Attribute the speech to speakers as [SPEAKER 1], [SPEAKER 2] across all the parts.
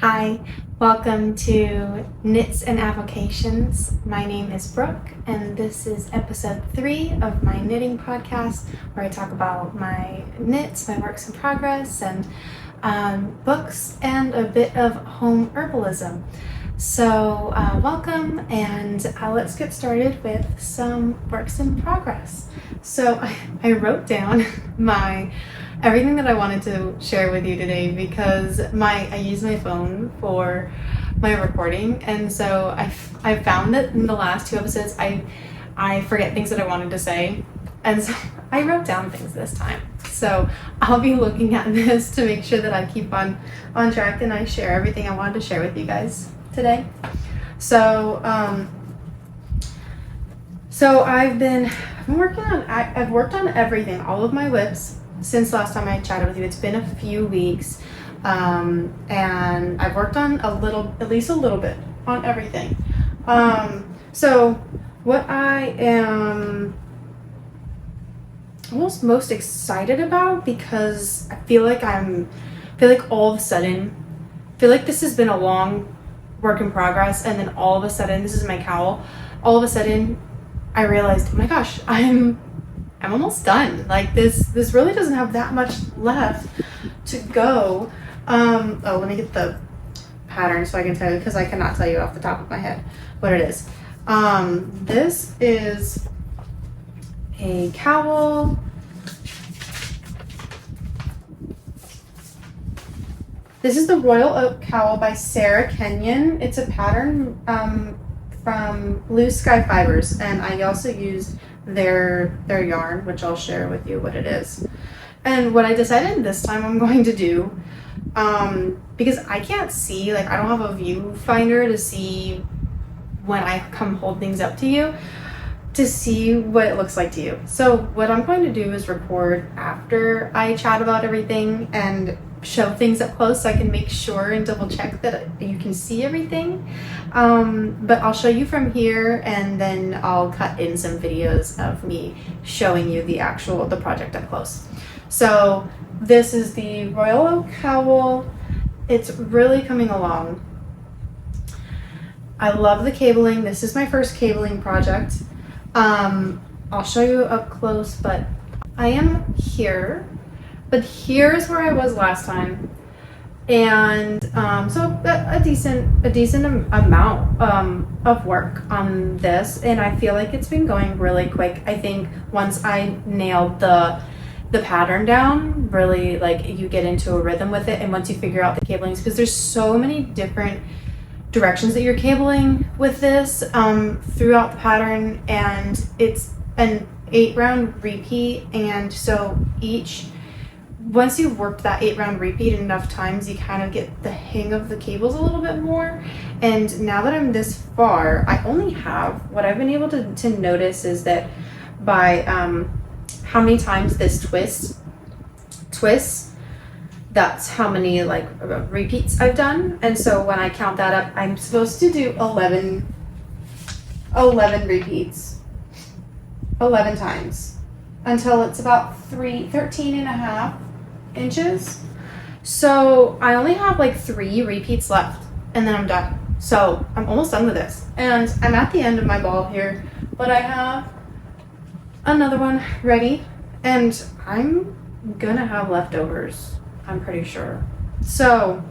[SPEAKER 1] Hi, welcome to Knits and Avocations. My name is Brooke, and this is episode 3 of my knitting podcast, where I talk about my knits, my works in progress, and books, and a bit of home herbalism. So welcome, and let's get started with some works in progress. So I wrote down everything that I wanted to share with you today because I use my phone for my recording, and so I found that in the last 2 episodes I forget things that I wanted to say, and so I wrote down things this time. So I'll be looking at this to make sure that I keep on track and I share everything I wanted to share with you guys today. So I've worked on everything, all of my WIPs since last time I chatted with you. It's been a few weeks, and I've worked on at least a little bit on everything. So what I am almost most excited about, because I feel like all of a sudden, this has been a long work in progress, and then all of a sudden, this is my cowl, all of a sudden I realized, oh my gosh, I'm almost done. Like this really doesn't have that much left to go. Let me get the pattern so I can tell you, because I cannot tell you off the top of my head what it is. This is a cowl. This is the Royal Oak Cowl by Kenyon. It's a pattern from Blue Sky Fibers, and I also used their yarn, which I'll share with you what it is. And what I decided this time I'm going to do, because I can't see, I don't have a viewfinder to see when I come hold things up to you, to see what it looks like to you. So what I'm going to do is record after I chat about everything and show things up close so I can make sure and double check that you can see everything. But I'll show you from here, and then I'll cut in some videos of me showing you the project up close. So this is the Royal Oak Cowl. It's really coming along. I love the cabling. This is my first cabling project. I'll show you up close, but I am here. But here's where I was last time, and so a decent amount of work on this, and I feel like it's been going really quick. I think once I nailed the pattern down, really, you get into a rhythm with it, and once you figure out the cablings, because there's so many different directions that you're cabling with this throughout the pattern, and it's an 8-round repeat, and so once you've worked that 8-round repeat enough times, you kind of get the hang of the cables a little bit more. And now that I'm this far, I only have, what I've been able to notice is that by how many times this twists, that's how many repeats I've done. And so when I count that up, I'm supposed to do 11 repeats, 11 times, until it's about 13 and a half inches. So I only have 3 repeats left, and then I'm done. So I'm almost done with this, and I'm at the end of my ball here, but I have another one ready, and I'm gonna have leftovers, I'm pretty sure. So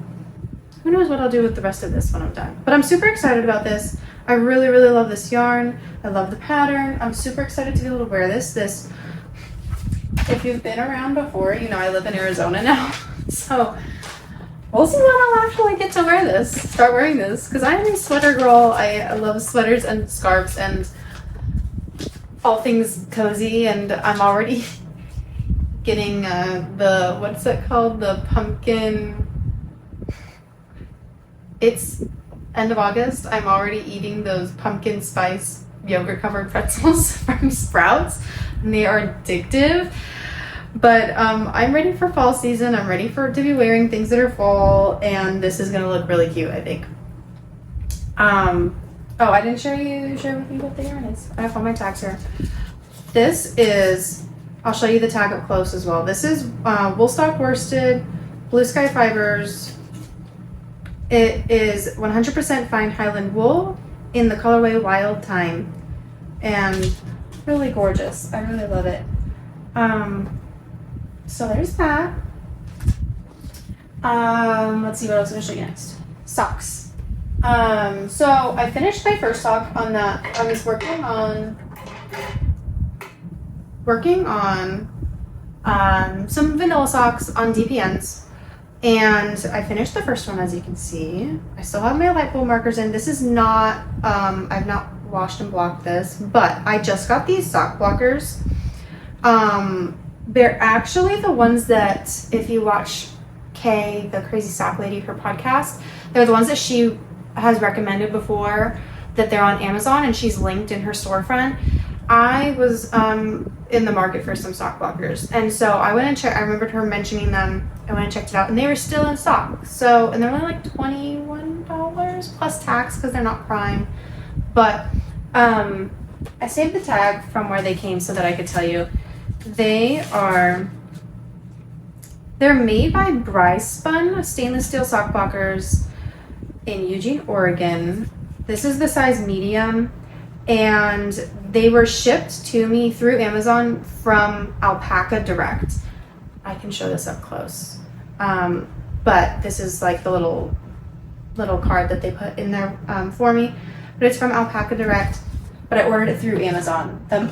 [SPEAKER 1] who knows what I'll do with the rest of this when I'm done. But I'm super excited about this. I really, really love this yarn. I love the pattern. I'm super excited to be able to wear this. If you've been around before, you know I live in Arizona now. So we'll see when I'll actually get to start wearing this, because I'm a sweater girl. I love sweaters and scarves and all things cozy, and I'm already getting what's it called? The pumpkin. It's end of August. I'm already eating those pumpkin spice yogurt covered pretzels from Sprouts, and they are addictive. But I'm ready for fall season. I'm ready to be wearing things that are fall, and this is gonna look really cute, I think. I didn't share with you what the yarn is. I have all my tags here. This is, I'll show you the tag up close as well. This is wool stock worsted, blue sky fibers, It is 100% fine Highland wool in the colorway Wild Thyme, and really gorgeous. I really love it. So there's that. Let's see what else I'm gonna show you next. Socks. So I finished my first sock on that. I was working on some vanilla socks on DPNs, and I finished the first one, as you can see. I still have my light bulb markers in. This is not, I've not washed and blocked this, but I just got these sock blockers. They're actually the ones that, if you watch Kay, the CrazySockLady, her podcast, they're the ones that she has recommended before, that they're on Amazon, and she's linked in her storefront. I was in the market for some sock blockers, and so I went and checked. I remembered her mentioning them. I went and checked it out, and they were still in stock. So, and they're only like $21 plus tax because they're not Prime. But I saved the tag from where they came so that I could tell you. They're made by Bryspun stainless steel sock blockers in Eugene, Oregon. This is the size medium, and they were shipped to me through Amazon from Alpaca Direct. I can show this up close. But this is like the little card that they put in there for me. But it's from Alpaca Direct, but I ordered it through Amazon, and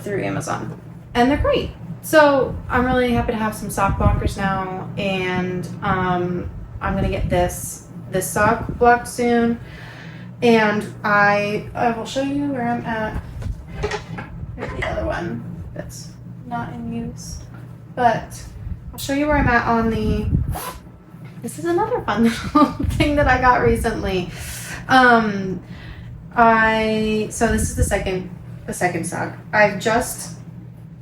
[SPEAKER 1] they're great. So I'm really happy to have some sock blockers now, and I'm gonna get this sock block soon, and I will show you where I'm at. Here's the other one that's not in use, but I'll show you where I'm at on the. This is another fun little thing that I got recently. So this is the second sock. I've just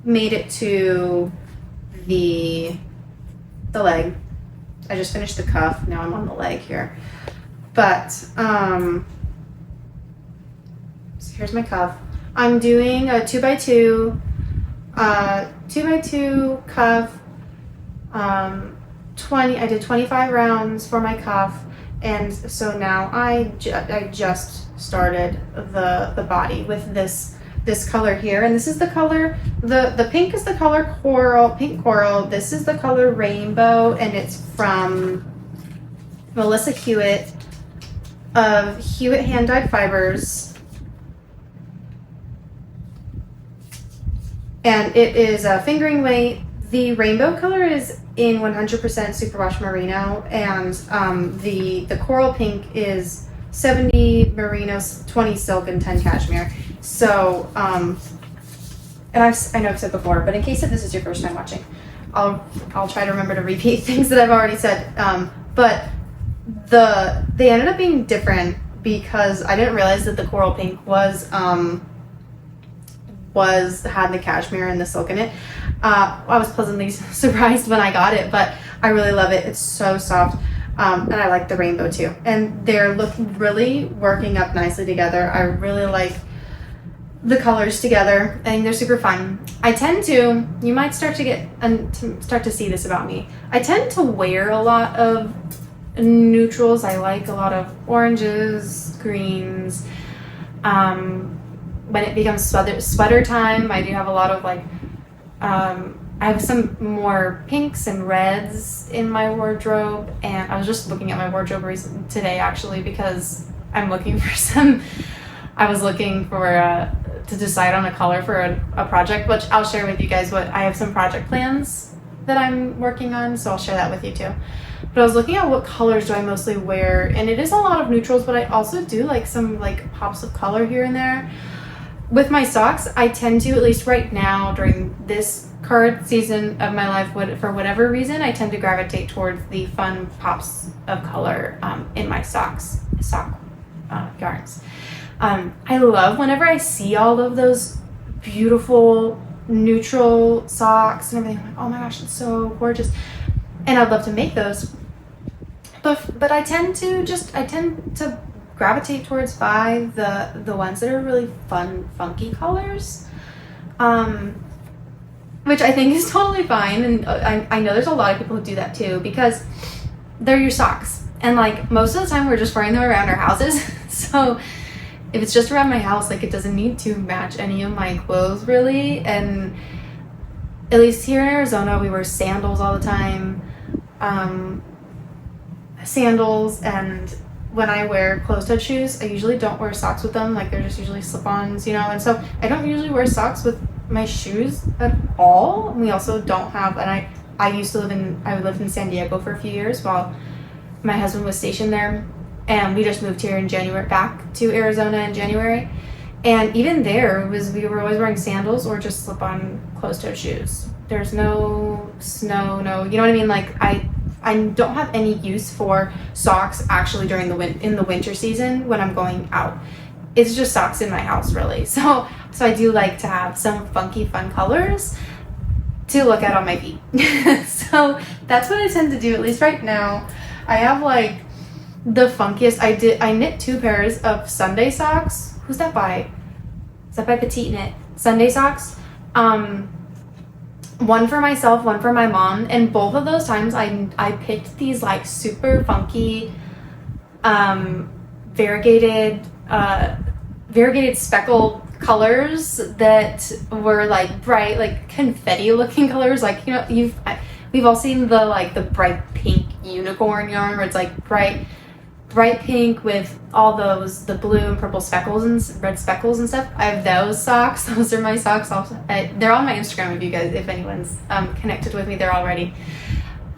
[SPEAKER 1] made it to the leg. I just finished the cuff. Now I'm on the leg here. But so here's my cuff. I'm doing a 2x2 cuff. I did 25 rounds for my cuff, and so now I just started the body with this color here, and this is the color, the pink is the color pink coral. This is the color rainbow, and it's from Melissa Hue-It of Hue-It hand dyed fibers, and it is a fingering weight. The rainbow color is in 100% superwash merino, and the coral pink is 70 merino, 20 silk, and 10 cashmere. So, and I know I've said before, but in case if this is your first time watching, I'll try to remember to repeat things that I've already said. But they ended up being different because I didn't realize that the coral pink had the cashmere and the silk in it. I was pleasantly surprised when I got it, but I really love it. It's so soft. And I like the rainbow too. And they're really working up nicely together. I really like the colors together. I think they're super fun. You might start to see this about me. I tend to wear a lot of neutrals. I like a lot of oranges, greens. When it becomes sweater time, I do have a lot of I have some more pinks and reds in my wardrobe, and I was just looking at my wardrobe today actually because I'm looking for I was looking for to decide on a color for a project, which I'll share with you guys. I have some project plans that I'm working on, so I'll share that with you too. But I was looking at what colors do I mostly wear, and it is a lot of neutrals, but I also do like some pops of color here and there. With my socks, I tend to, at least right now during this current season of my life, for whatever reason, I tend to gravitate towards the fun pops of color in my sock yarns. I love whenever I see all of those beautiful neutral socks and everything. I'm like, oh my gosh, it's so gorgeous. And I'd love to make those. But I tend to gravitate towards the ones that are really fun, funky colors, which I think is totally fine. And I know there's a lot of people who do that too because they're your socks, And like most of the time we're just wearing them around our houses. So if it's just around my house, like it doesn't need to match any of my clothes really. And at least here in Arizona, we wear sandals all the time. Sandals, and when I wear closed-toed shoes, I usually don't wear socks with them. Like they're just usually slip-ons, you know. And so I don't usually wear socks with my shoes at all. And we also don't have, and I lived in San Diego for a few years while my husband was stationed there, and we just moved here in January, back to Arizona in January. And even there we were always wearing sandals or just slip-on closed-toed shoes. There's no snow, you know what I mean? Like I don't have any use for socks actually during in the winter season when I'm going out. It's just socks in my house really. So I do like to have some funky fun colors to look at on my feet. So that's what I tend to do, at least right now. I have like the funkiest, I knit 2 pairs of Sunday socks. Who's that by? Is that by Petite Knit? Sunday socks. One for myself, one for my mom, and both of those times I picked these like super funky variegated speckled colors that were like bright, like confetti looking colors. Like, you know, we've all seen the bright pink unicorn yarn where it's like bright pink with all the blue and purple speckles and red speckles and stuff. I have those socks. Those are my socks. They're on my Instagram if anyone's connected with me there already.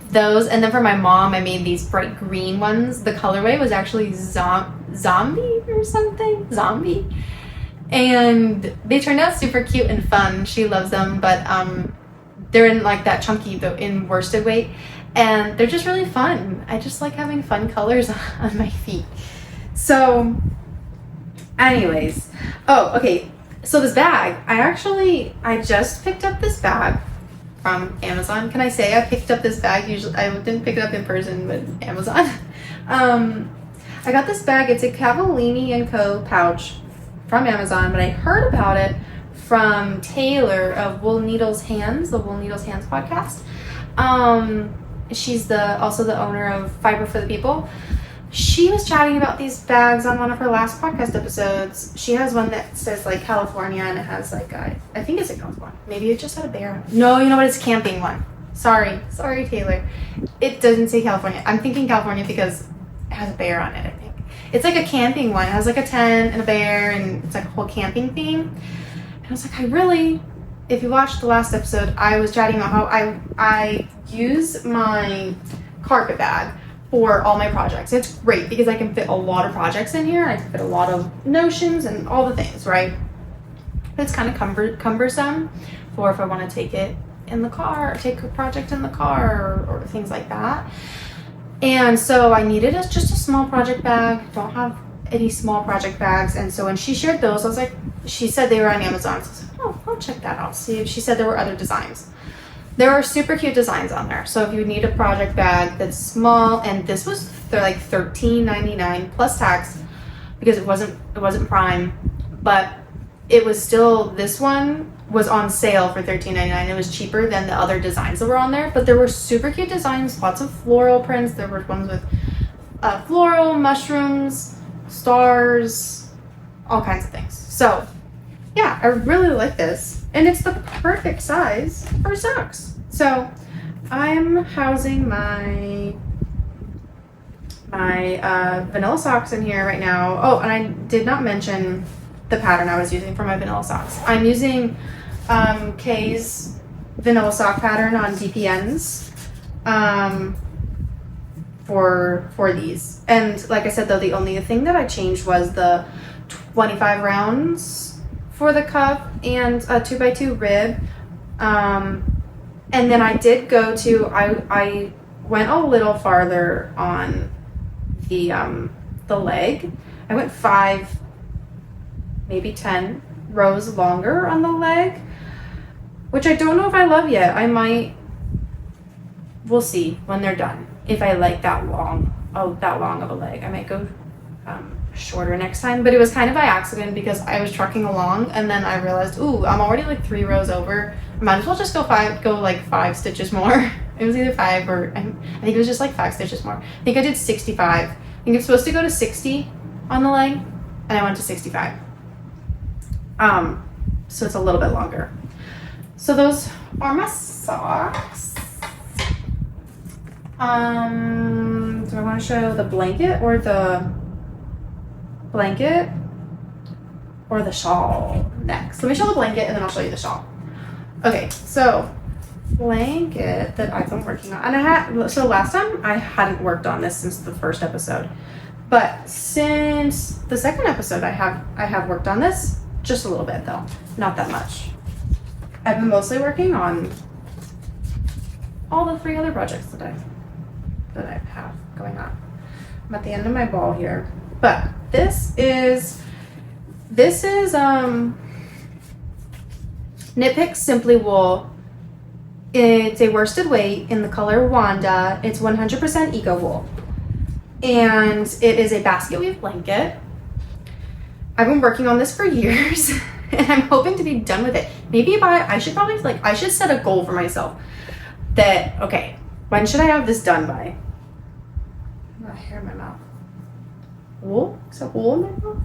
[SPEAKER 1] Those, and then for my mom, I made these bright green ones. The colorway was actually zombie or something. Zombie. And they turned out super cute and fun. She loves them, but they're in like that chunky, in worsted weight. And they're just really fun. I just like having fun colors on my feet. So, anyways. Oh, okay. So this bag, I just picked up this bag from Amazon. Can I say I picked up this bag? Usually, I didn't pick it up in person, but Amazon. I got this bag. It's a Cavallini Co pouch from Amazon, but I heard about it from Tayler of WoolNeedlesHands, the WoolNeedlesHands podcast. She's also the owner of Fiber for the People. She was chatting about these bags on one of her last podcast episodes. She has one that says like California, and it has like I think it's a California. Maybe it just had a bear on it. No, you know what? It's a camping one. Sorry, Tayler. It doesn't say California. I'm thinking California because it has a bear on it, I think. It's like a camping one. It has like a tent and a bear, and it's like a whole camping theme. And I was like, if you watched the last episode, I was chatting about how I use my carpet bag for all my projects. It's great because I can fit a lot of projects in here. I can fit a lot of notions and all the things, right? But it's kind of cumbersome for if I want to take it in the car, take a project in the car or things like that. And so I needed just a small project bag. Don't have any small project bags. And so when she shared those, I was like, she said they were on Amazon. So I was like, oh, I'll check that out. See, she said there were other designs. There are super cute designs on there. So if you need a project bag that's small, and this was they're like $13.99 plus tax because it wasn't Prime, but it was still, this one was on sale for $13.99. It was cheaper than the other designs that were on there, but there were super cute designs, lots of floral prints. There were ones with floral, mushrooms, stars, all kinds of things. So yeah, I really like this, and it's the perfect size for socks. So I'm housing my vanilla socks in here right now. Oh, and I did not mention the pattern I was using for my vanilla socks. I'm using Kay's vanilla sock pattern on DPNs for these. And like I said, though, the only thing that I changed was the 25 rounds for the cuff and a 2x2 rib. And then I did go to, I went a little farther on the leg. I went 5, maybe 10 rows longer on the leg, which I don't know if I love yet. We'll see when they're done. If I like that long of a leg, I might go shorter next time. But it was kind of by accident because I was trucking along, and then I realized, ooh, I'm already like 3 rows over. I might as well just go 5 stitches more. it was either 5 or I think it was just like 5 stitches more. I think I did 65. I think it's supposed to go to 60 on the leg, and I went to 65. So it's a little bit longer. So those are my socks. Do I want to show the blanket or the shawl next? Let me show the blanket and then I'll show you the shawl. Okay, so blanket that I've been working on, and so last time I hadn't worked on this since the first episode, but since the second episode I have worked on this just a little bit though, not that much. I've been mostly working on all the 3 other projects that I have going on. I'm at the end of my ball here, but this is Knitpicks Simply Wool. It's a worsted weight in the color Wanda. It's 100% eco wool, and it is a basket weave blanket. I've been working on this for years, and I'm hoping to be done with it. Maybe I should set a goal for myself that, okay, when should I have this done by? I hair in my mouth. Wool? Is that wool in my mouth?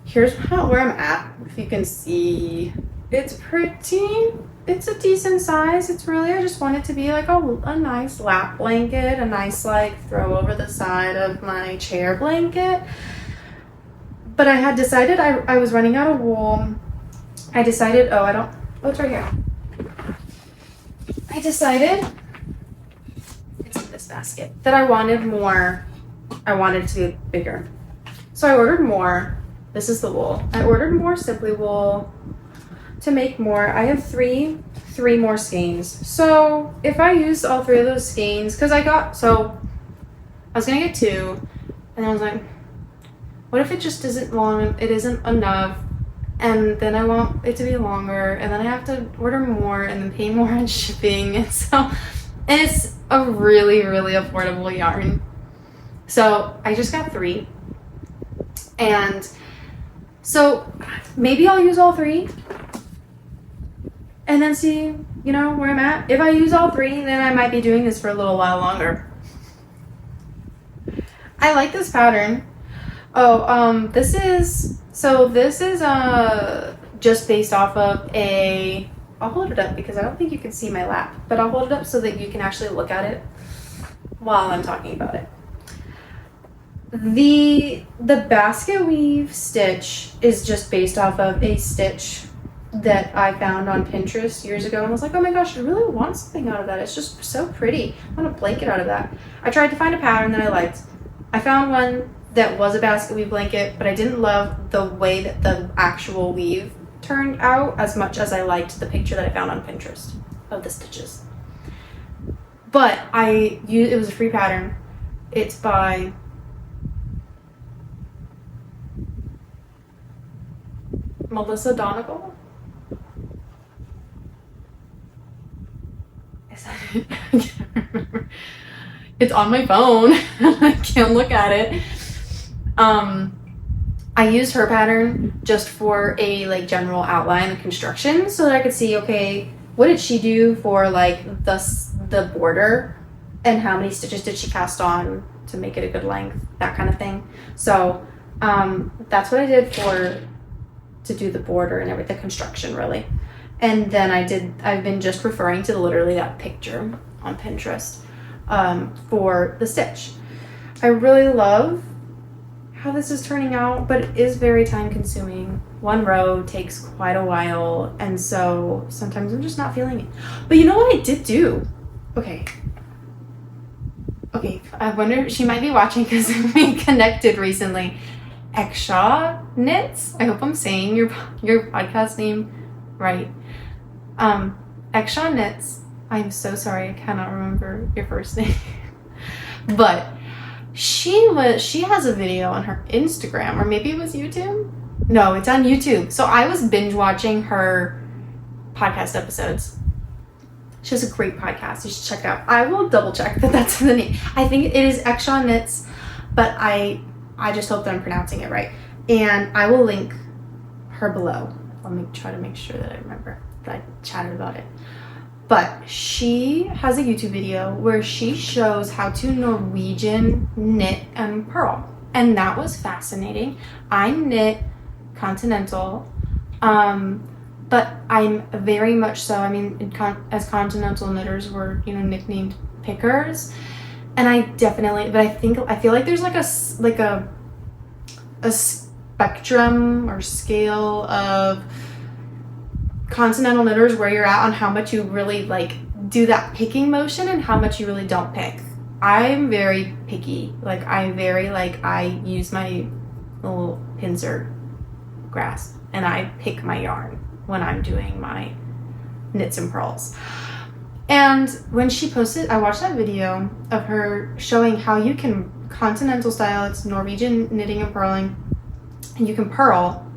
[SPEAKER 1] Here's where I'm at. If you can see, it's a decent size. It's really, I just want it to be like a nice lap blanket, a nice like throw over the side of my chair blanket. But I had decided I was running out of wool. I decided, it's right here. I decided, it's in this basket, that I wanted more. I wanted it to be bigger. So I ordered more. This is the wool. I ordered more Simply Wool to make more. I have three more skeins. So if I used all 3 of those skeins, because I was gonna get 2, and I was like, what if it just isn't long, it isn't enough, and then I want it to be longer, and then I have to order more and then pay more on shipping, and it's a really, really affordable yarn. So I just got 3, and so maybe I'll use all 3 and then see, where I'm at. If I use all 3, then I might be doing this for a little while longer. I like this pattern. This is just based off of I'll hold it up because I don't think you can see my lap, but I'll hold it up so that you can actually look at it while I'm talking about it. The basket weave stitch is just based off of a stitch that I found on Pinterest years ago, and I was like, oh my gosh, I really want something out of that. It's just so pretty. I want a blanket out of that. I tried to find a pattern that I liked. I found one that was a basket weave blanket, but I didn't love the way that the actual weave turned out as much as I liked the picture that I found on Pinterest of the stitches. But it was a free pattern. It's by Melissa Donegal. Is that it? I can't remember. It's on my phone. I can't look at it. I used her pattern just for a general outline of construction so that I could see, okay, what did she do for the border and how many stitches did she cast on to make it a good length, that kind of thing. So that's what I did to do the border and everything, the construction really. And then I've been just referring to literally that picture on Pinterest for the stitch. I really love how this is turning out, but it is very time consuming. One row takes quite a while, and so sometimes I'm just not feeling it. But you know what I did do? Okay, I wonder, she might be watching because we connected recently. ExshawKnits, I hope I'm saying your podcast name right. ExshawKnits, I'm so sorry, I cannot remember your first name. But she has a video on her Instagram, or maybe it was YouTube. No, it's on YouTube. So I was binge watching her podcast episodes. She has a great podcast. You should check it out. I will double check that that's the name. I think it is ExshawKnits, but I just hope that I'm pronouncing it right. And I will link her below. Let me try to make sure that I remember that I chatted about it. But she has a YouTube video where she shows how to Norwegian knit and purl. And that was fascinating. I knit continental, but I'm very much so, I mean, as continental knitters, we're, you know, nicknamed pickers. And I definitely, but I feel like there's like a spectrum or scale of continental knitters where you're at on how much you really like do that picking motion and how much you really don't pick. I'm very picky. Like I use my little pincer grasp and I pick my yarn when I'm doing my knits and purls. And when she posted, I watched that video of her showing how you can continental style, it's Norwegian knitting and purling, and you can purl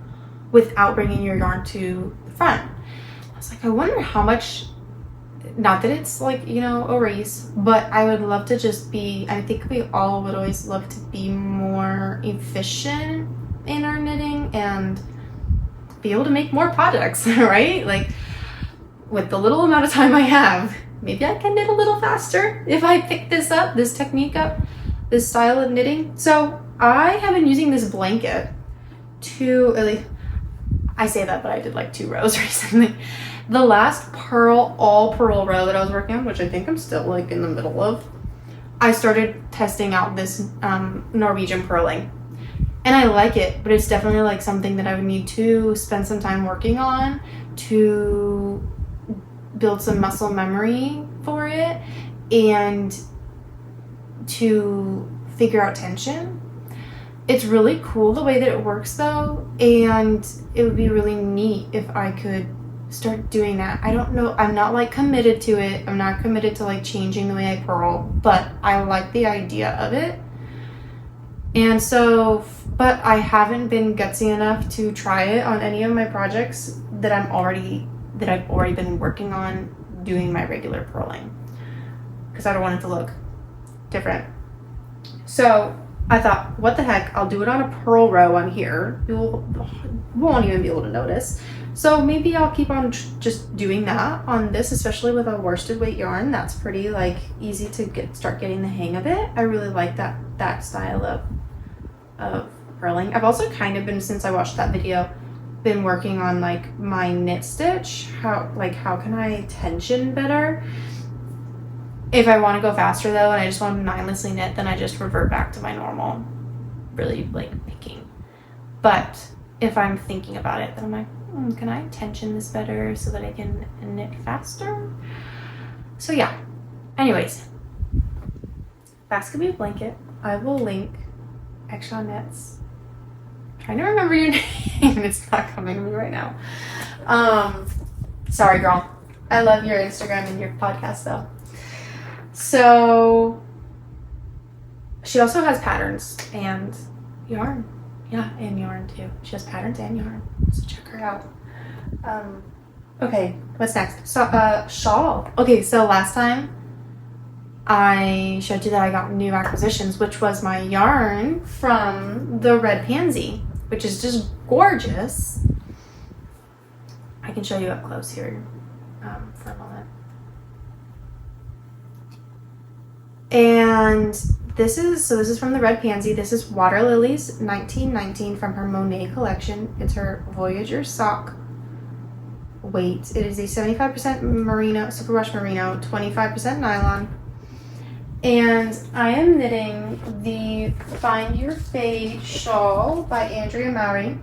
[SPEAKER 1] without bringing your yarn to the front. I was like, I wonder how much, not that it's like, you know, a race, but I would love to just be, I think we all would always love to be more efficient in our knitting and be able to make more projects, right? Like with the little amount of time I have, maybe I can knit a little faster if I pick this up, this technique up, this style of knitting. So I have been using this blanket I say that, but I did like 2 rows recently. The last all purl row that I was working on, which I think I'm still like in the middle of, I started testing out this Norwegian purling. And I like it, but it's definitely like something that I would need to spend some time working on to build some muscle memory for it and to figure out tension. It's really cool the way that it works though, and it would be really neat if I could start doing that. I don't know, I'm not like committed to it. I'm not committed to like changing the way I purl, but I like the idea of it. And so, but I haven't been gutsy enough to try it on any of my projects that I've already been working on doing my regular purling, because I don't want it to look different. So I thought, what the heck, I'll do it on a purl row on here. You won't even be able to notice. So maybe I'll keep on just doing that on this, especially with a worsted weight yarn. That's pretty like easy to start getting the hang of it. I really like that style of purling. I've also kind of been, since I watched that video, been working on like my knit stitch. How can I tension better? If I want to go faster though, and I just want to mindlessly knit, then I just revert back to my normal, really like picking. But if I'm thinking about it, then I'm like, can I tension this better so that I can knit faster? So yeah. Anyways, Basketweave blanket. I will link ExshawKnits. Trying to remember your name. It's not coming to me right now. Sorry, girl. I love your Instagram and your podcast though. So she also has patterns and yarn. Yeah, and yarn too. She has patterns and yarn. So check her out. Okay, what's next? So Shawl. Okay, so last time I showed you that I got new acquisitions, which was my yarn from the red pansy, which is just gorgeous. I can show you up close here for a moment. And this is from the red pansy. This is Water Lilies 1919 from her Monet collection. It's her Voyager sock weight. It is a 75% merino, superwash merino, 25% nylon. And I am knitting the Find Your Fade shawl by Andrea Mowry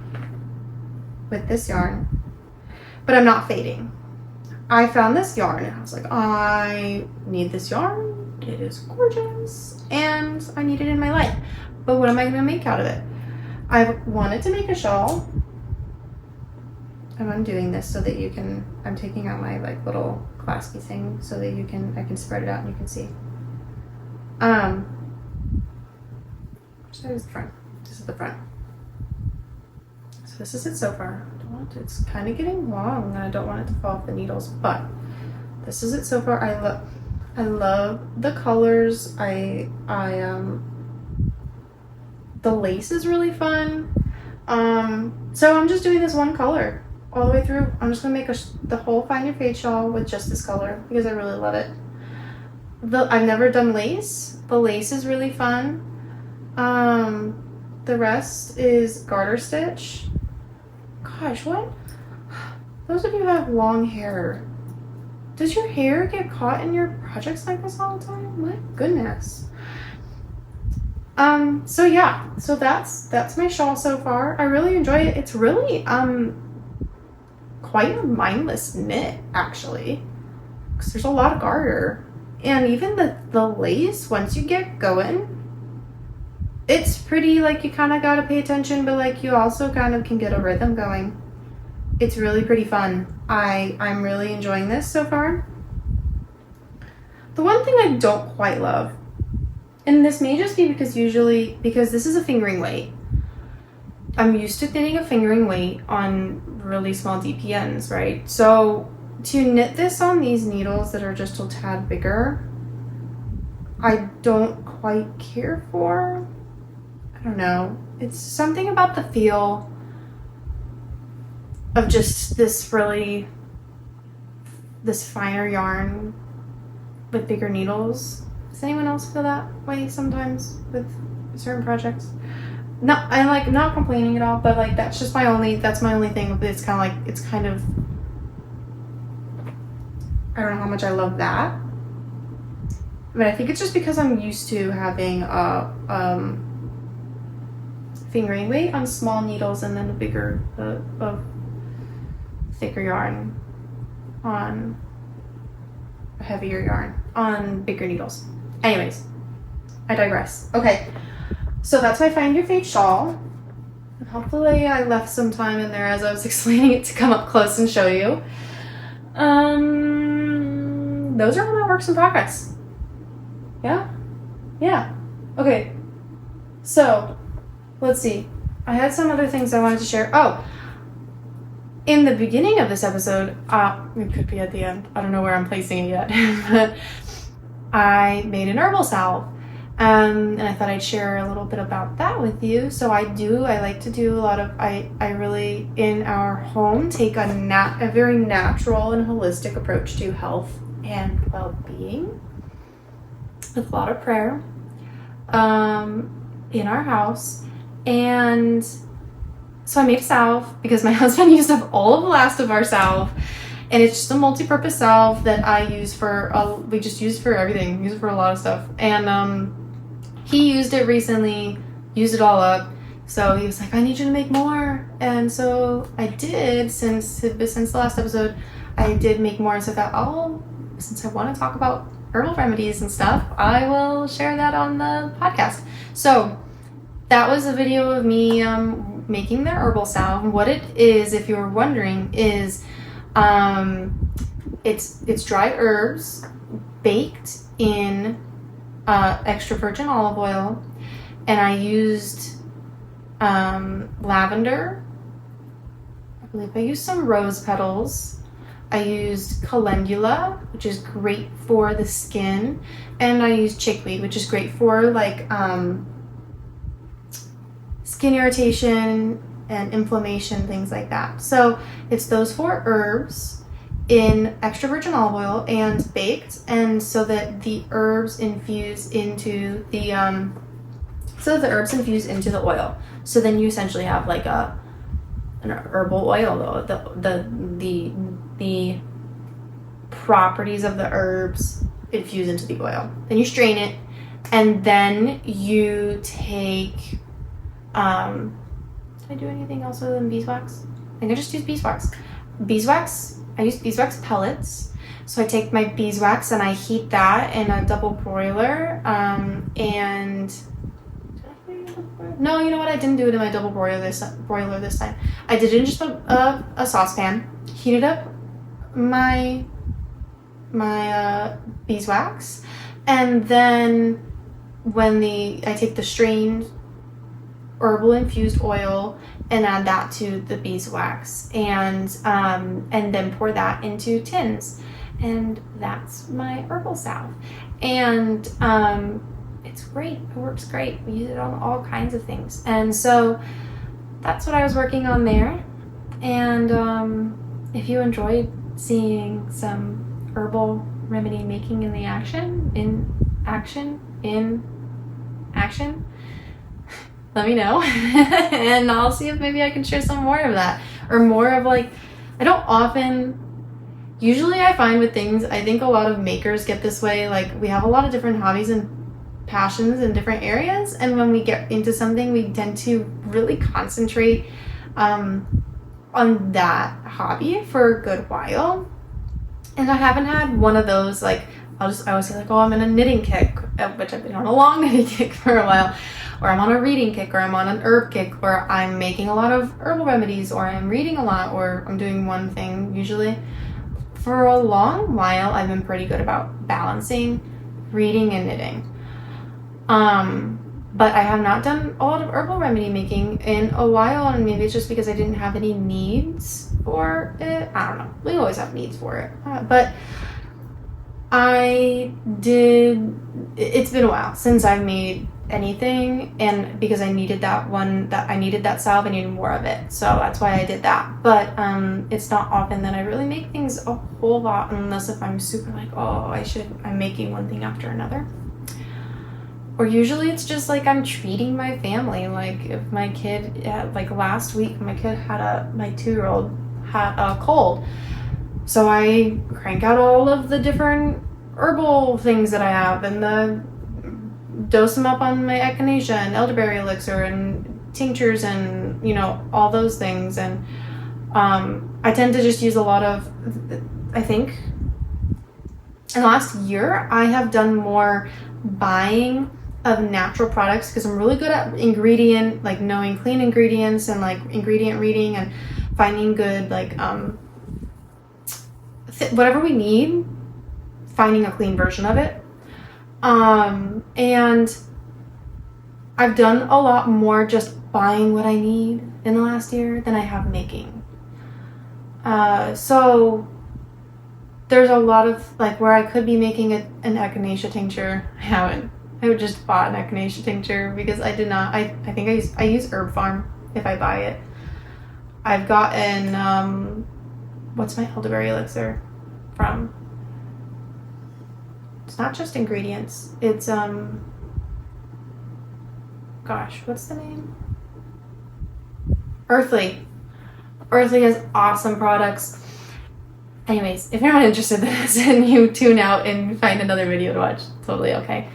[SPEAKER 1] with this yarn, but I'm not fading. I found this yarn and I was like, I need this yarn. It is gorgeous and I need it in my life. But what am I going to make out of it? I wanted to make a shawl. And I'm doing this so that you can, I'm taking out my like little claspy thing so that I can spread it out and you can see. Which side is the front? This is the front. So this is it so far. It's kind of getting long and I don't want it to fall off the needles, but this is it so far. I love the colors. The lace is really fun. So I'm just doing this one color all the way through. I'm just gonna make the whole Find Your Fade shawl with just this color because I really love it. I've never done lace. The lace is really fun. The rest is garter stitch. Gosh, what? Those of you who have long hair, does your hair get caught in your projects like this all the time? My goodness. So yeah, so that's my shawl so far. I really enjoy it. It's really quite a mindless knit actually, because there's a lot of garter, and even the lace, once you get going, it's pretty, like, you kind of gotta pay attention, but like you also kind of can get a rhythm going. It's really pretty fun. I'm really enjoying this so far. The one thing I don't quite love, and this may just be because this is a fingering weight. I'm used to knitting a fingering weight on really small DPNs, right? So to knit this on these needles that are just a tad bigger, I don't quite care for. I don't know. It's something about the feel of just this finer yarn with bigger needles. Does anyone else feel that way sometimes with certain projects? No, I'm like not complaining at all, but like that's my only thing. It's kind of I don't know how much I love that, but I think it's just because I'm used to having a fingering weight on small needles and then a bigger, thicker yarn on a heavier yarn on bigger needles. Anyways, I digress. Okay, so that's my Find Your Fade shawl. And hopefully I left some time in there as I was explaining it to come up close and show you. Those are all my works in progress. Yeah? Okay, so let's see. I had some other things I wanted to share. Oh, in the beginning of this episode, it could be at the end. I don't know where I'm placing it yet. But I made an herbal salve. And I thought I'd share a little bit about that with you. So I like to do a lot of, I really, in our home, take a very natural and holistic approach to health and well-being with a lot of prayer in our house. And so I made a salve because my husband used up all of the last of our salve, and it's just a multi-purpose salve that I use we just use for everything, use it for a lot of stuff. And he used it recently, used it all up, so he was like, I need you to make more. And so I did. Since the last episode, I did make more, and so I thought, since I want to talk about herbal remedies and stuff, I will share that on the podcast. So that was a video of me making the herbal salve. What it is, if you were wondering, is it's dry herbs baked in extra virgin olive oil, and I used lavender. I believe I used some rose petals. I used calendula, which is great for the skin, and I used chickweed, which is great for like skin irritation and inflammation, things like that. So it's those 4 herbs in extra virgin olive oil and baked, and so that the herbs infuse into the oil. So then you essentially have like an herbal oil, though. The properties of the herbs infuse into the oil. Then you strain it, and then you take did I do anything else other than beeswax? I think I just used beeswax. I use beeswax pellets. So I take my beeswax and I heat that in a double broiler. No, you know what? I didn't do it in my double broiler this time. I did it in just a saucepan. Heated up my beeswax, and then I take the strained herbal infused oil and add that to the beeswax, and then pour that into tins, and that's my herbal salve. And it's great. It works great. We use it on all kinds of things, and so that's what I was working on there. And if you enjoyed seeing some herbal remedy making in action, let me know. And I'll see if maybe I can share some more of that, or more of like, I don't often, usually I find with things, I think a lot of makers get this way, like we have a lot of different hobbies and passions in different areas, and when we get into something we tend to really concentrate on that hobby for a good while. And I haven't had one of those, like, I always say like, oh, I'm in a knitting kick, which I've been on a long knitting kick for a while, or I'm on a reading kick, or I'm on an herb kick, or I'm making a lot of herbal remedies, or I'm reading a lot, or I'm doing one thing usually. For a long while, I've been pretty good about balancing reading and knitting. But I have not done a lot of herbal remedy making in a while, and maybe it's just because I didn't have any needs for it. I don't know. We always have needs for it. But it's been a while since I've made anything, and because I needed that salve, I needed more of it. So that's why I did that. But it's not often that I really make things a whole lot, unless if I'm super like, oh, I'm making one thing after another. Or usually it's just like I'm treating my family. Like if my kid, like last week, my 2-year-old had a cold. So I crank out all of the different herbal things that I have, and dose them up on my echinacea and elderberry elixir and tinctures and, all those things. And I tend to just use a lot of, I think in the last year, I have done more buying of natural products, because I'm really good at knowing clean ingredients and like ingredient reading and finding good, like whatever we need, finding a clean version of it. And I've done a lot more just buying what I need in the last year than I have making. So there's a lot of like where I could be making an echinacea tincture. I haven't. I would just bought an echinacea tincture because I did not. I think I use Herb Farm if I buy it. I've gotten what's my elderberry elixir from? It's not just ingredients. It's gosh, what's the name? Earthly. Earthly has awesome products. Anyways, if you're not interested in this and you tune out and find another video to watch, totally okay.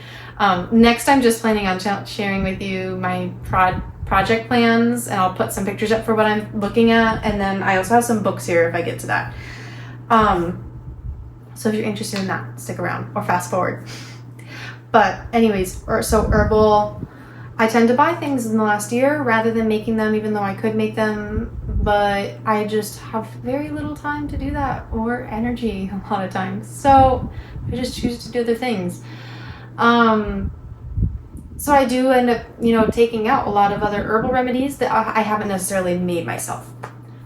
[SPEAKER 1] Next, I'm just planning on sharing with you my project plans, and I'll put some pictures up for what I'm looking at, and then I also have some books here if I get to that. So if you're interested in that, stick around or fast forward. But anyways, so herbal, I tend to buy things in the last year rather than making them, even though I could make them, but I just have very little time to do that, or energy a lot of times. So I just choose to do other things. So I do end up, taking out a lot of other herbal remedies that I haven't necessarily made myself.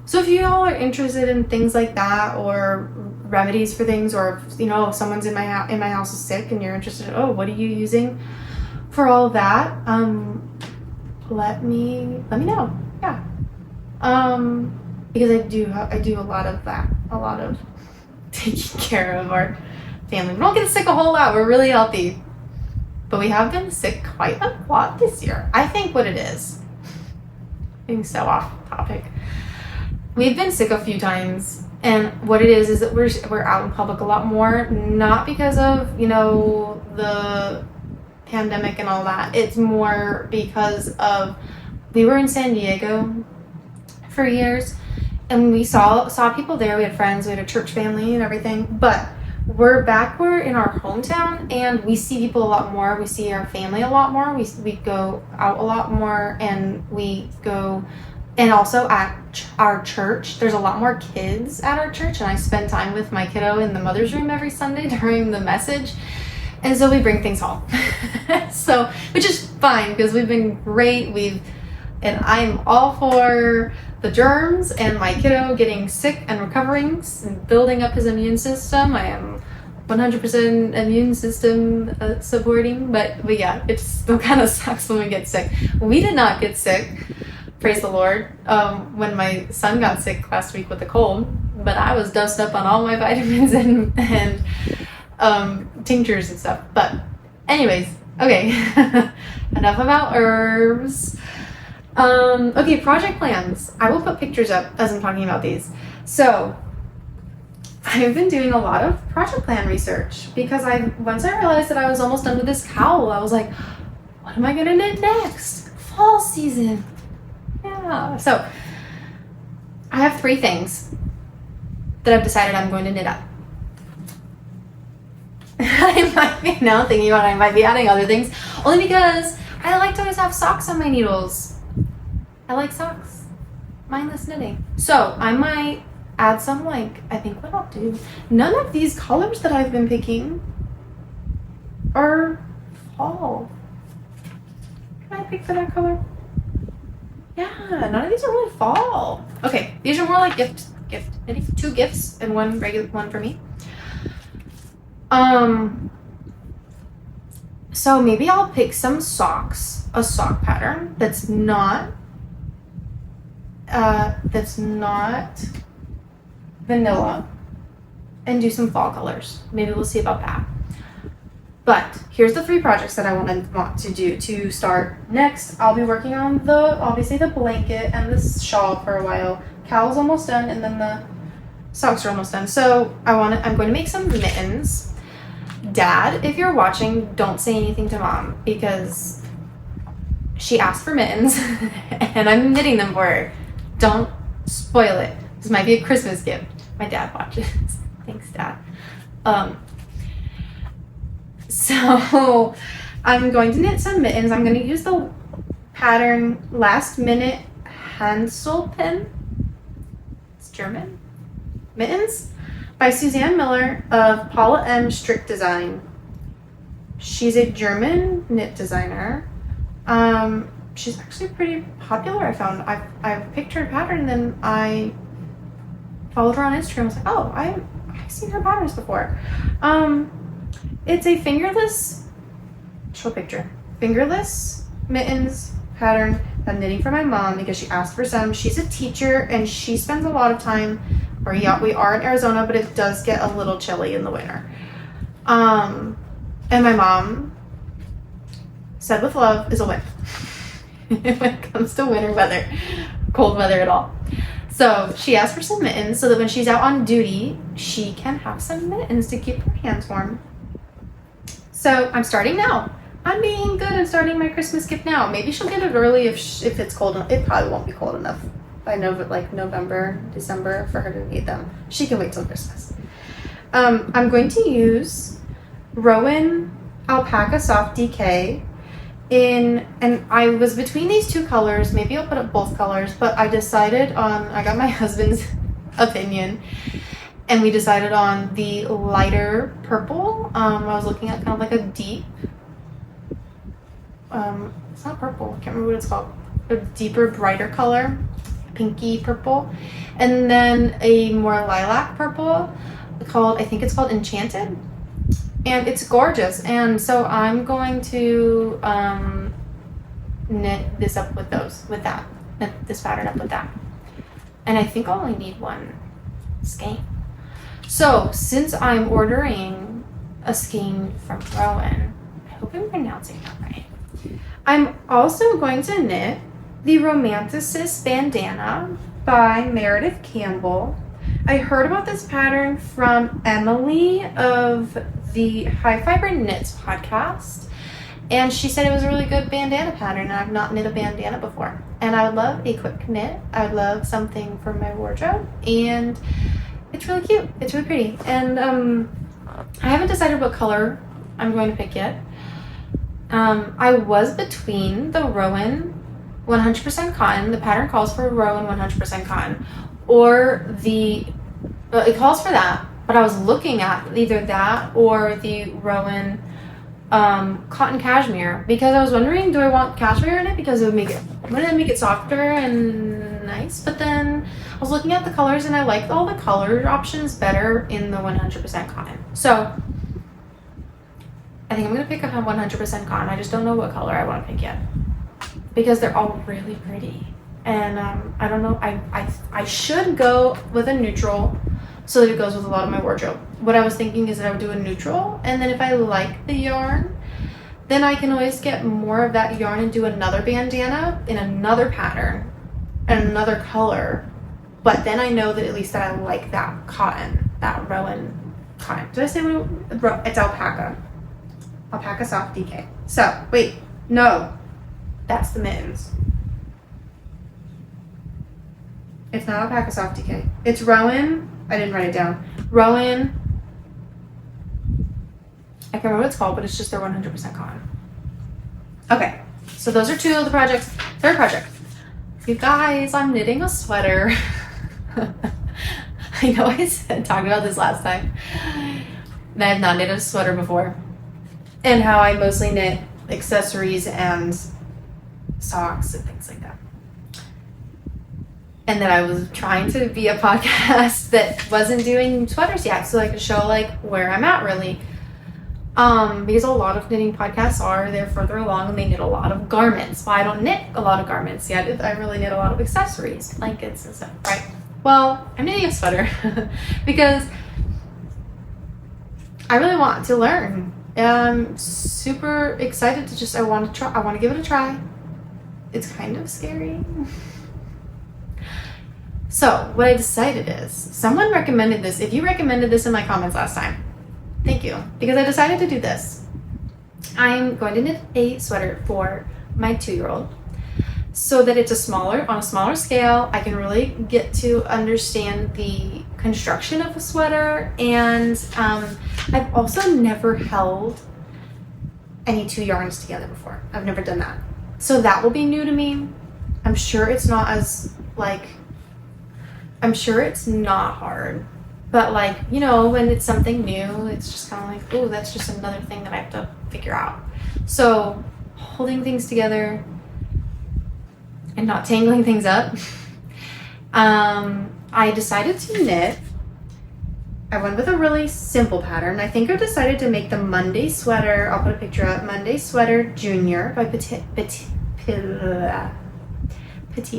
[SPEAKER 1] So if you all are interested in things like that, or remedies for things, or if someone's in my house is sick and you're interested in, what are you using for all of that, let me know. Yeah. Because I do a lot of that, a lot of taking care of our family. We don't get sick a whole lot. We're really healthy. But we have been sick quite a lot this year. I think what it is, being so off topic, we've been sick a few times, and what it is that we're out in public a lot more, not because of, the pandemic and all that. It's more because of, we were in San Diego for years, and we saw people there. We had friends, we had a church family and everything, but we're in our hometown, and we see people a lot more. We see our family a lot more. We go out a lot more, and and also at our church, there's a lot more kids at our church, and I spend time with my kiddo in the mother's room every Sunday during the message, and so we bring things home. So, which is fine, because we've been great. And I'm all for the germs and my kiddo getting sick and recovering and building up his immune system. I am 100% immune system supporting, but yeah, it still kind of sucks when we get sick. We did not get sick praise the Lord, when my son got sick last week with a cold, but I was dosed up on all my vitamins and tinctures and stuff. But anyways, okay, enough about herbs. Okay, project plans. I will put pictures up as I'm talking about these. So I've been doing a lot of project plan research because once I realized that I was almost done with this cowl, I was like, what am I gonna knit next? Fall season. Yeah. So I have 3 things that I've decided I'm going to knit up. I might be now thinking about I might be adding other things, only because I like to always have socks on my needles. I like socks. Mindless knitting. So I might add some, like, I think what I'll do, none of these colors that I've been picking are fall. Can I pick for that color? Yeah, none of these are really fall. Okay, these are more like gift knitting. 2 gifts and 1 regular one for me. So maybe I'll pick some socks, a sock pattern that's not vanilla, and do some fall colors. Maybe we'll see about that. But here's the 3 projects that I want to do to start. Next, I'll be working on obviously the blanket and the shawl for a while. Cowl's almost done, and then the socks are almost done. So I'm going to make some mittens. Dad, if you're watching, don't say anything to Mom because she asked for mittens and I'm knitting them for her. Don't spoil it. This might be a Christmas gift. My dad watches. Thanks, Dad. So I'm going to knit some mittens. I'm going to use the pattern Last Minute Hansel Pin. It's German. Mittens by Suzanne Miller of Paula M. Strick Design. She's a German knit designer. She's actually pretty popular, I found. I've picked her pattern, then I followed her on Instagram. I was like, oh, I've seen her patterns before. It's a fingerless, show a picture, fingerless mittens pattern I'm knitting for my mom because she asked for some. She's a teacher and she spends a lot of time, we are in Arizona, but it does get a little chilly in the winter. And my mom said with love is a wimp when it comes to winter weather, cold weather at all. So she asked for some mittens so that when she's out on duty, she can have some mittens to keep her hands warm. So I'm starting now. I'm being good and starting my Christmas gift now. Maybe she'll get it early if it's cold enough. It probably won't be cold enough by November, December for her to need them. She can wait till Christmas. I'm going to use Rowan Alpaca Soft DK and I was between these 2 colors. Maybe I'll put up both colors, but I got my husband's opinion. And we decided on the lighter purple. I was looking at kind of like a deep, it's not purple, I can't remember what it's called. A deeper, brighter color, pinky purple. And then a more lilac purple I think it's called Enchanted. And it's gorgeous. And so I'm going to knit this up with knit this pattern up with that. And I think I'll only need 1 skein. So, since I'm ordering a skein from Rowan, I hope I'm pronouncing that right. I'm also going to knit the Romanticist Bandana by Meredith Campbell. I heard about this pattern from Emily of the High Fiber Knits podcast, and she said it was a really good bandana pattern, and I've not knit a bandana before. And I would love a quick knit. I would love something for my wardrobe, and it's really cute. It's really pretty. And I haven't decided what color I'm going to pick yet. I was between the Rowan 100% cotton. The pattern calls for Rowan 100% cotton, or it calls for that, but I was looking at either that or the Rowan cotton cashmere because I was wondering, do I want cashmere in it because wouldn't it make it softer and nice? But then I was looking at the colors and I liked all the color options better in the 100% cotton. So I think I'm going to pick up a 100% cotton. I just don't know what color I want to pick yet because they're all really pretty. And I don't know, I should go with a neutral so that it goes with a lot of my wardrobe. What I was thinking is that I would do a neutral, and then if I like the yarn, then I can always get more of that yarn and do another bandana in another pattern and another color. But then I know that at least that I like that cotton, that Rowan cotton. Did I say what? It's alpaca. Alpaca soft DK. So, wait, no, that's the mittens. It's not alpaca soft DK. It's Rowan. I didn't write it down. Rowan. I can't remember what it's called, but it's just their 100% cotton. Okay, so those are two of the projects. Third project. You guys, I'm knitting a sweater. I know I talked about this last time. And I have not knitted a sweater before. And how I mostly knit accessories and socks and things like that. And that I was trying to be a podcast that wasn't doing sweaters yet, so I could show like where I'm at really. Because a lot of knitting podcasts are, they're further along and they knit a lot of garments. Well, I don't knit a lot of garments yet. I really knit a lot of accessories, blankets and stuff, right? Well, I'm knitting a sweater because I really want to learn. And I'm super excited to I want to give it a try. It's kind of scary. So what I decided is, someone recommended this. If you recommended this in my comments last time, thank you, because I decided to do this. I'm going to knit a sweater for my 2-year-old so that it's on a smaller scale. I can really get to understand the construction of a sweater, and I've also never held any 2 yarns together before. I've never done that. So that will be new to me. I'm sure it's not hard. But like, you know, when it's something new, it's just kind of like, oh, that's just another thing that I have to figure out. So holding things together and not tangling things up, I decided to knit. I went with a really simple pattern. I think I decided to make the Monday sweater. I'll put a picture up. Monday Sweater Junior by Petite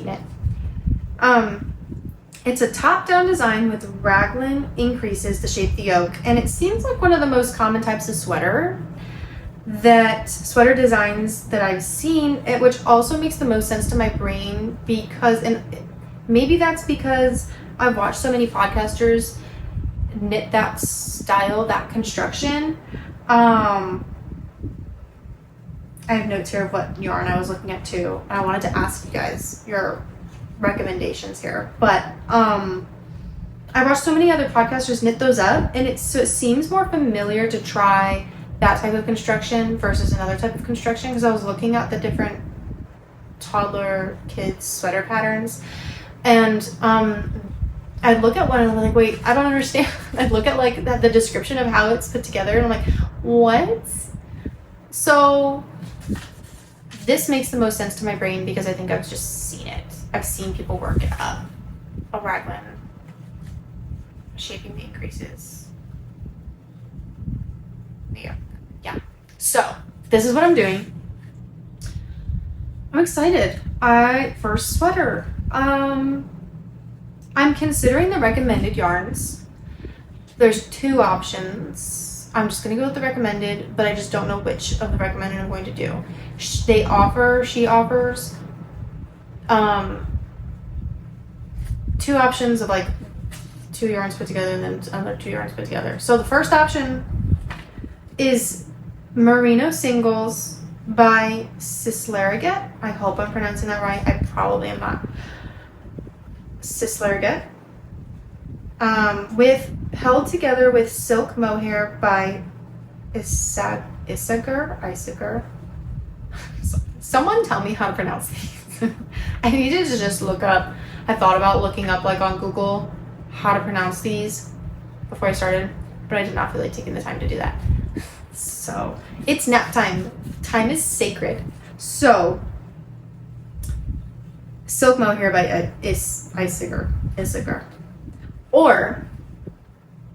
[SPEAKER 1] Knit. It's a top-down design with raglan increases to shape the yoke, and it seems like one of the most common types of sweater designs that I've seen, which also makes the most sense to my brain because, and maybe that's because I've watched so many podcasters knit that style, that construction. I have notes here of what yarn I was looking at too, and I wanted to ask you guys your recommendations here, but I watched so many other podcasters knit those up, and it seems more familiar to try that type of construction versus another type of construction, because I was looking at the different toddler kids sweater patterns, and I'd look at one and I'm like, wait, I don't understand. I'd look at like the description of how it's put together, and I'm like, what? So this makes the most sense to my brain because I think I've just seen it. I've seen people work it up. A raglan. Shaping the increases. Yeah. So, this is what I'm doing. I'm excited. First sweater. I'm considering the recommended yarns. There's 2 options. I'm just going to go with the recommended, but I just don't know which of the recommended I'm going to do. She offers 2 options of like 2 yarns put together and then another 2 yarns put together. So the first option is Merino Singles by Cislariget. I hope I'm pronouncing that right. I probably am not. Cislariget. Held together with Silk Mohair by Isager. Someone tell me how to pronounce these. I needed to just look up. I thought about looking up like on Google how to pronounce these before I started, but I did not feel like taking the time to do that. So it's nap time. Time is sacred. So Silk Mohair by Isager. Or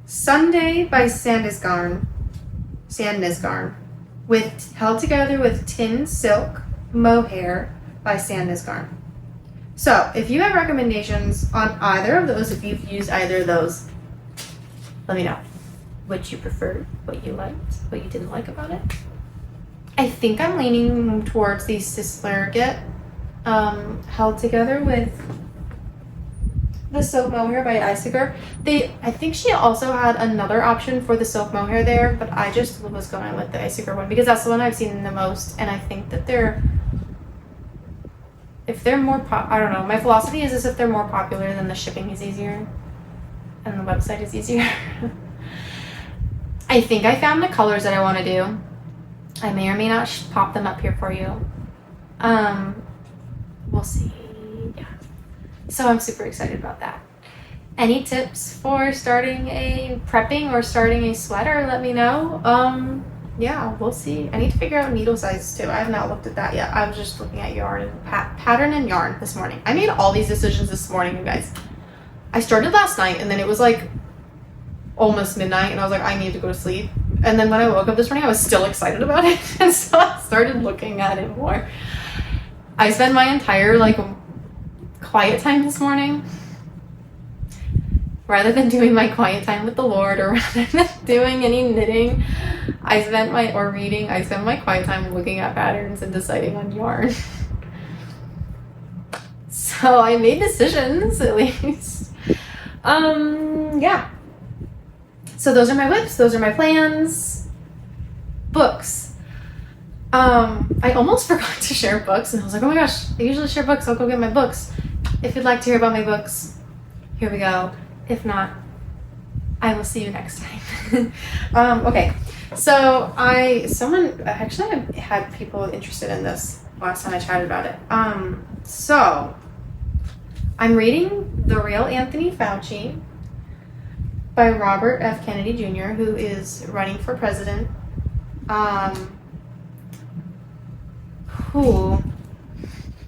[SPEAKER 1] Sunday by Sandnes Garn, held together with Tin Silk Mohair by Sandnes Garn. So if you have recommendations on either of those, if you've used either of those, let me know what you preferred, what you liked, what you didn't like about it. I think I'm leaning towards the Sizzler Get held together with the silk mohair by Iciger. I think she also had another option for the silk mohair there, but I just was going with the Iciger one because that's the one I've seen the most, and I think that if they're more I don't know, my philosophy is if they're more popular, then the shipping is easier and the website is easier. I think I found the colors that I want to do. I may or may not pop them up here for you. We'll see. Yeah. So I'm super excited about that. Any tips for starting a prepping or starting a sweater? Let me know. Yeah, we'll see. I need to figure out needle size too. I have not looked at that yet. I was just looking at yarn and pattern and yarn this morning. I made all these decisions this morning, you guys. I started last night and then it was like almost midnight and I was like, I need to go to sleep. And then when I woke up this morning, I was still excited about it. And so I started looking at it more. I spent my entire like quiet time this morning, rather than doing my quiet time with the Lord or rather than doing any knitting, I spent my quiet time looking at patterns and deciding on yarn. So I made decisions at least. Yeah. So those are my whips, those are my plans. Books. I almost forgot to share books and I was like, oh my gosh, I usually share books, I'll go get my books. If you'd like to hear about my books, here we go. If not, I will see you next time. Okay, so I had people interested in this last time I chatted about it. So I'm reading The Real Anthony Fauci by Robert F. Kennedy Jr., who is running for president.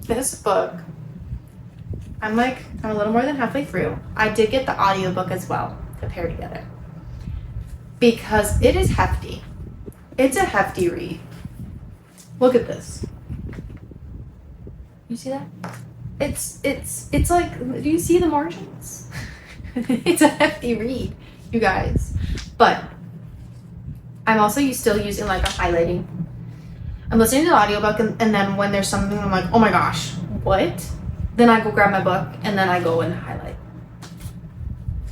[SPEAKER 1] This book, I'm a little more than halfway through. I did get the audiobook as well to pair together because it is hefty. It's a hefty read. Look at this. You see that? It's like, do you see the margins? It's a hefty read, you guys. But I'm also still using like a highlighting. I'm listening to the audiobook and then when there's something I'm like, oh my gosh, what? Then I go grab my book and then I go and highlight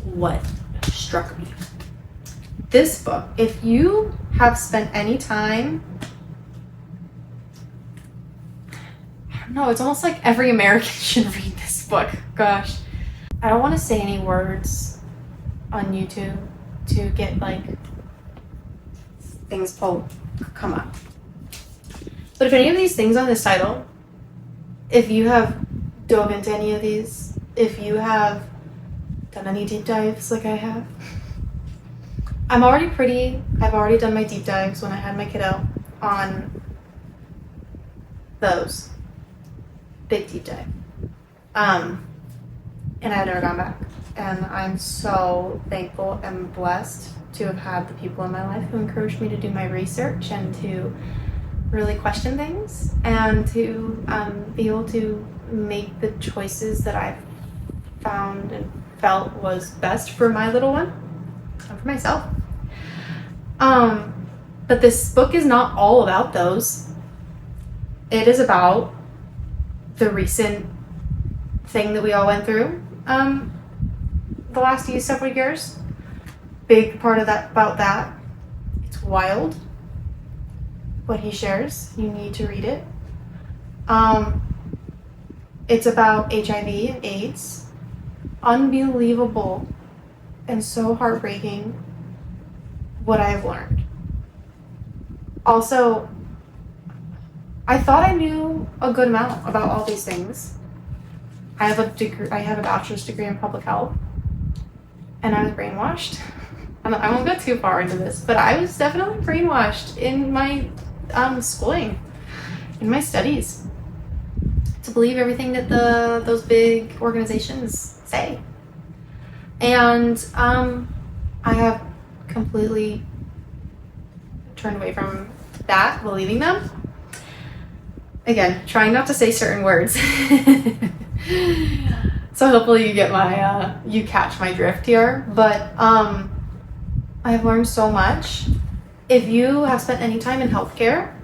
[SPEAKER 1] what struck me. This book, if you have spent any time, I don't know, it's almost like every American should read this book. Gosh. I don't want to say any words on YouTube to get like things come up. But if any of these things on this title, if you have dove into any of these, if you have done any deep dives like I have, I've already done my deep dives when I had my kiddo on those. Big deep dive. And I've never gone back. And I'm so thankful and blessed to have had the people in my life who encouraged me to do my research and to really question things and to be able to make the choices that I've found and felt was best for my little one and for myself. But this book is not all about those. It is about the recent thing that we all went through the last several years. Big part of that. It's wild what he shares. You need to read it. It's about HIV and AIDS. Unbelievable and so heartbreaking what I've learned. Also, I thought I knew a good amount about all these things. I have a bachelor's degree in public health, and I was brainwashed. I won't go too far into this, but I was definitely brainwashed in my schooling, in my studies, to believe everything that those big organizations say. And I have completely turned away from that, believing them. Again, trying not to say certain words. So hopefully you get my, you catch my drift here. But I've learned so much. If you have spent any time in healthcare,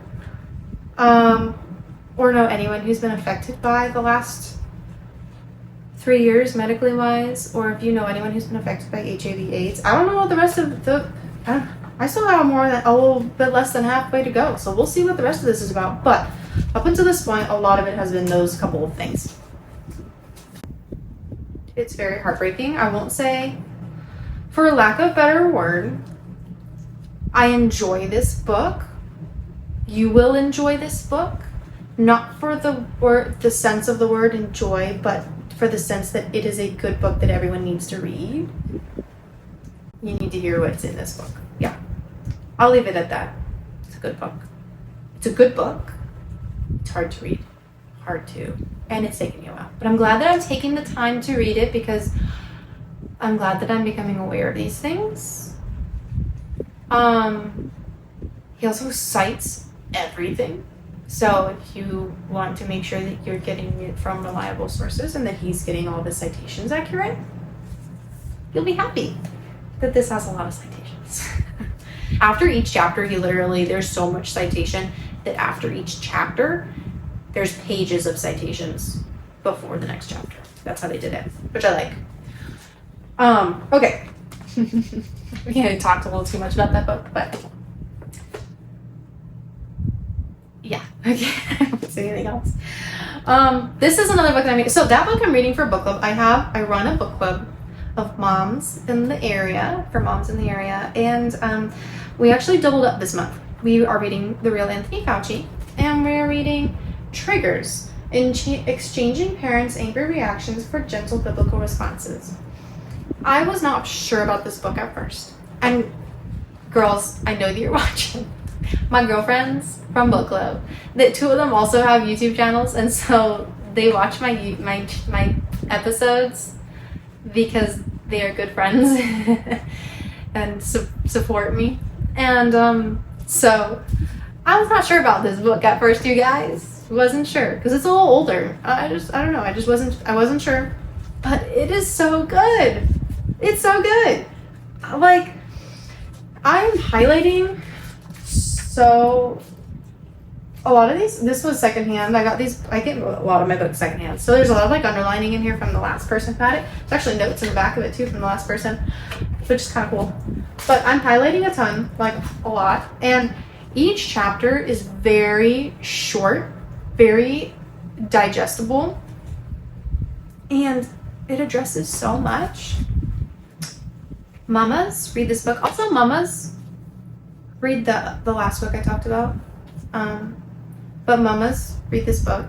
[SPEAKER 1] or know anyone who's been affected by the last 3 years medically wise, or if you know anyone who's been affected by HIV/AIDS, I don't know what the rest of the, I still have a little bit less than halfway to go, so we'll see what the rest of this is about. But up until this point, a lot of it has been those couple of things. It's very heartbreaking. I won't say, for lack of a better word, I enjoy this book. You will enjoy this book, not for the sense of the word enjoy, but for the sense that it is a good book that everyone needs to read. You need to hear what's in this book. Yeah, I'll leave it at that. It's a good book. It's a good book. It's hard to read, and it's taken me a while. But I'm glad that I'm taking the time to read it, because I'm glad that I'm becoming aware of these things. He also cites everything. So if you want to make sure that you're getting it from reliable sources and that he's getting all the citations accurate, you'll be happy that this has a lot of citations. After each chapter, there's so much citation that after each chapter, there's pages of citations before the next chapter. That's how they did it, which I like. Okay. We talked a little too much about that book, but yeah, okay. I won't say anything else. This is another book that I'm reading. So that book I'm reading for book club. I run a book club of moms in the area, and we actually doubled up this month. We are reading The Real Anthony Fauci, and we are reading Triggers, Exchanging Parents' Angry Reactions for Gentle Biblical Responses. I was not sure about this book at first. And girls, I know that you're watching. My girlfriends from book club, that 2 of them also have YouTube channels, and so they watch my episodes because they are good friends and support me. And so I was not sure about this book at first, you guys. Wasn't sure because it's a little older. I don't know. I wasn't sure, but it is so good. It's so good. Like, I'm highlighting. So a lot of this was secondhand. I get a lot of my books secondhand. So there's a lot of like underlining in here from the last person who had it. There's actually notes in the back of it too from the last person, which is kind of cool. But I'm highlighting a ton, like a lot. And each chapter is very short, very digestible, and it addresses so much. Mamas, read this book. Also, mamas, read the last book I talked about. But mamas, read this book.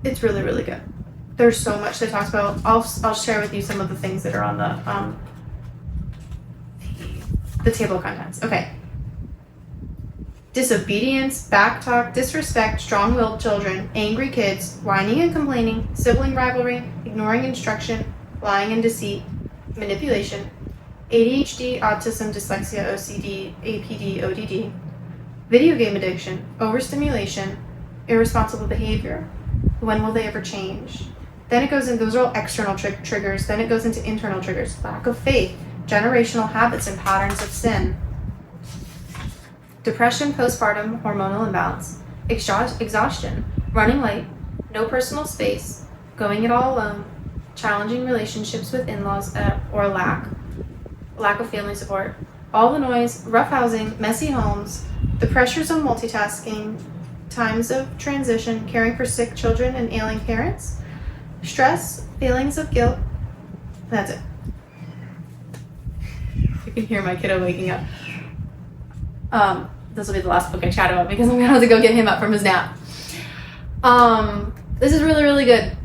[SPEAKER 1] It's really, really good. There's so much that talks about. I'll share with you some of the things that are on the table of contents. Okay. Disobedience, backtalk, disrespect, strong-willed children, angry kids, whining and complaining, sibling rivalry, ignoring instruction, lying and deceit, manipulation, ADHD, autism, dyslexia, OCD, APD, ODD, video game addiction, overstimulation, irresponsible behavior. When will they ever change? Then it goes into, those are all external triggers. Then it goes into internal triggers. Lack of faith, generational habits and patterns of sin, depression, postpartum, hormonal imbalance, exhaustion, running late, no personal space, going it all alone, challenging relationships with in-laws or lack of family support, all the noise, rough housing, messy homes, the pressures of multitasking, times of transition, caring for sick children and ailing parents, stress, feelings of guilt. That's it. You can hear my kiddo waking up. This will be the last book I chat about because I'm gonna have to go get him up from his nap. This is really, really good.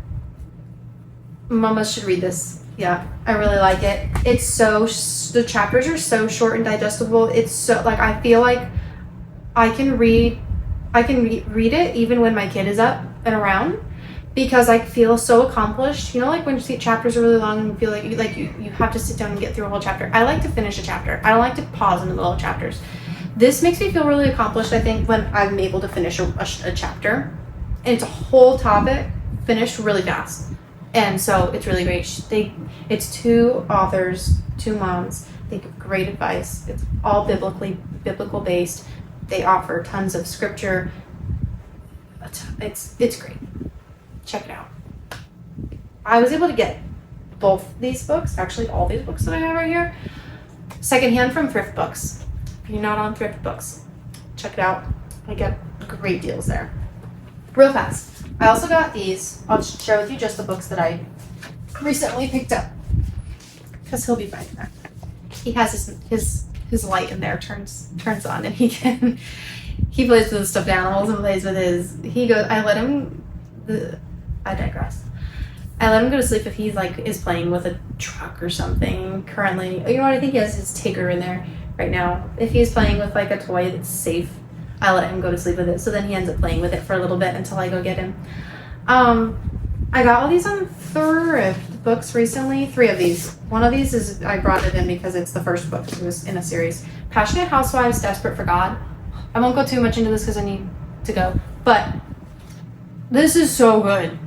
[SPEAKER 1] Mamas should read this. Yeah, I really like it. It's so, the chapters are so short and digestible. It's so, like, I feel like I can read it even when my kid is up and around because I feel so accomplished. You know, like when chapters are really long and you feel like you have to sit down and get through a whole chapter. I like to finish a chapter. I don't like to pause in the middle of chapters. This makes me feel really accomplished, I think, when I'm able to finish a chapter. And it's a whole topic finished really fast. And so it's really great. It's 2 authors, 2 moms. They give great advice. It's all biblical based. They offer tons of scripture. It's great. Check it out. I was able to get both these books, actually all these books that I have right here, secondhand from thrift books. If you're not on thrift books, check it out. I get great deals there. Real fast. I also got these. I'll share with you just the books that I recently picked up, because he'll be finding that. He has his light in there turns on, and he plays with stuffed animals and plays with his. I digress. I let him go to sleep if he's is playing with a truck or something. Currently, you know what? I think he has his Tigger in there right now. If he's playing with a toy that's safe, I let him go to sleep with it. So then he ends up playing with it for a little bit until I go get him. I got all these on thrift books recently. 3 of these. One of these is I brought it in because it's the first book. It was in a series. Passionate Housewives, Desperate for God. I won't go too much into this because I need to go. But this is so good.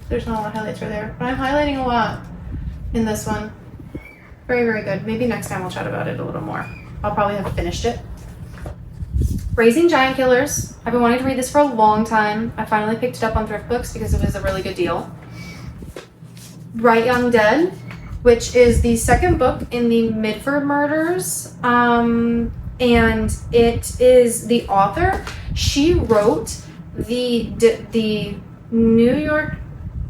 [SPEAKER 1] There's not a lot of highlights right there, but I'm highlighting a lot in this one. Very, very good. Maybe next time we'll chat about it a little more. I'll probably have finished it. Raising Giant Killers. I've been wanting to read this for a long time. I finally picked it up on thrift books because it was a really good deal. Bright Young Dead, which is the second book in the Mitford murders. And it is the author. She wrote the New York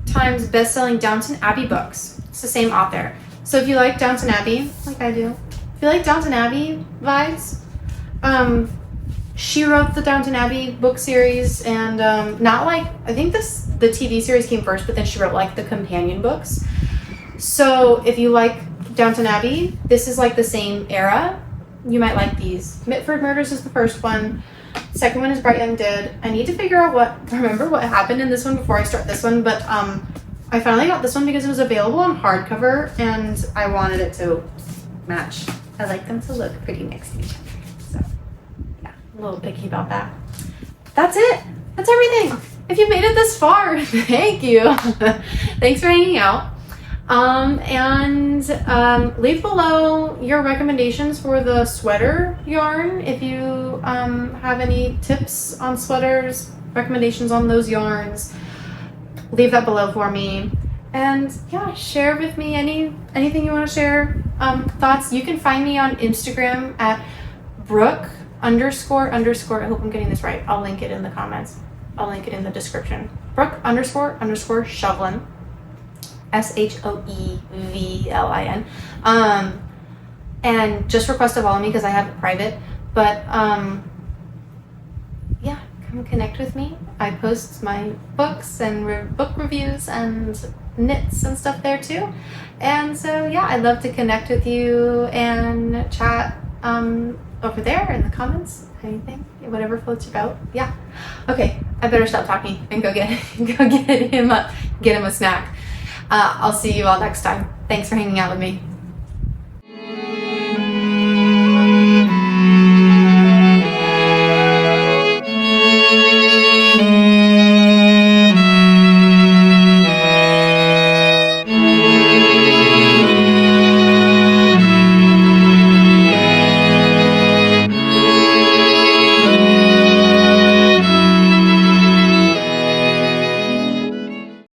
[SPEAKER 1] Times bestselling Downton Abbey books. It's the same author. So if you like Downton Abbey, like I do, if you like Downton Abbey vibes, she wrote the Downton Abbey book series, and I think the TV series came first, but then she wrote the companion books. So if you like Downton Abbey, this is the same era. You might like these. Mitford Murders is the first one. Second one is Bright Young Dead. I need to figure out remember what happened in this one before I start this one, but I finally got this one because it was available on hardcover and I wanted it to match. I like them to look pretty next to each other. So yeah, I'm a little picky about that. That's it. That's everything. If you made it this far, thank you. Thanks for hanging out. Leave below your recommendations for the sweater yarn. If you have any tips on sweaters, recommendations on those yarns, leave that below for me. And yeah, share with me anything you want to share. Thoughts. You can find me on Instagram at Brooke __ I hope I'm getting this right. I'll link it in the comments. I'll link it in the description. Brooke __ Shovlin. SHOEVLIN. And just request to follow me because I have it private. But yeah, come connect with me. I post my books and book reviews and knits and stuff there too. And so yeah, I'd love to connect with you and chat over there in the comments. Anything, whatever floats your boat. Yeah. Okay, I better stop talking and go get him a snack. I'll see you all next time. Thanks for hanging out with me.